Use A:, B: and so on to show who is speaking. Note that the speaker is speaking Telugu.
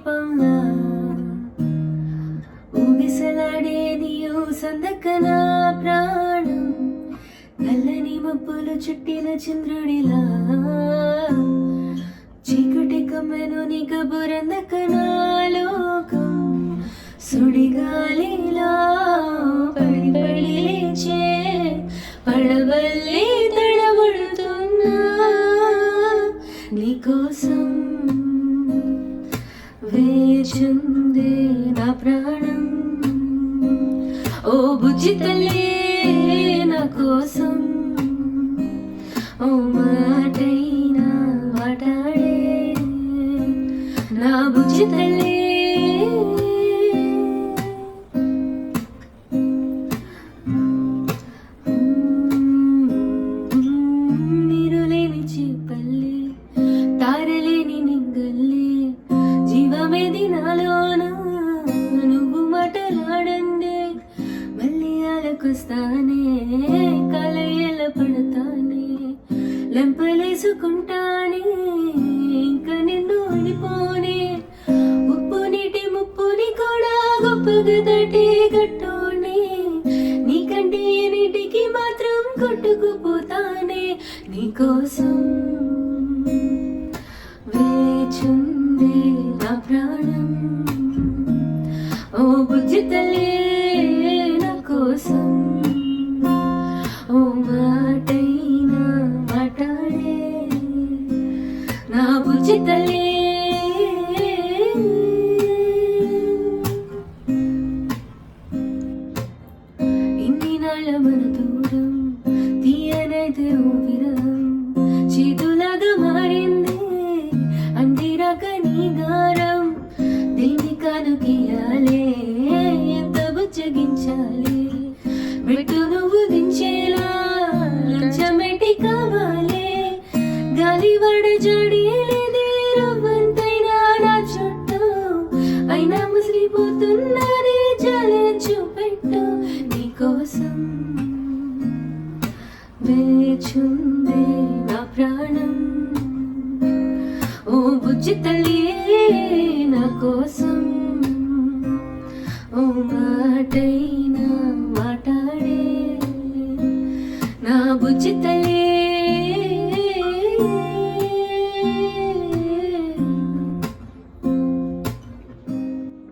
A: దీపంలా ఊగిసలాడేది ఓ సందకన ప్రాణం నల్లని మబ్బులు చుట్టిన చంద్రుడిలా చీకటి కమ్మెను నీ కబురందకనా లోకం సుడిగాలిలా పడి పడి లేచే పడవల్లి తడబడుతున్నా నీకోసం వేచుందే నా ప్రాణం ఓ బుజ్జి తల్లి నా కోసం ఓ మాటైనా మాట్లాడే నా బుజ్జి తల్లి నీరులేని చిప్పల్లి తారలేని నింగల్లి జీవమేది నాలోనా నువ్వు మాటలాడందే మళ్ళీ అలకొస్తానే కలయల పడతానే లెంపలేసుకుంటానే ఇంకా నిన్ను అడిపోనే ఉప్పు నీటి ముప్పుని కూడా గొప్పగా తటే కట్టోనే నీకంటే నీటికి మాత్రం కొట్టుకుపోతానే నీకోసం వేచుందే నా ప్రాణం ఓ బుజ్జి తల్లి నా కోసం ఓ మాటైనా మాట్లాడే నా బుజ్జి తల్లి ఇన్ని నాళ్ళ మనతో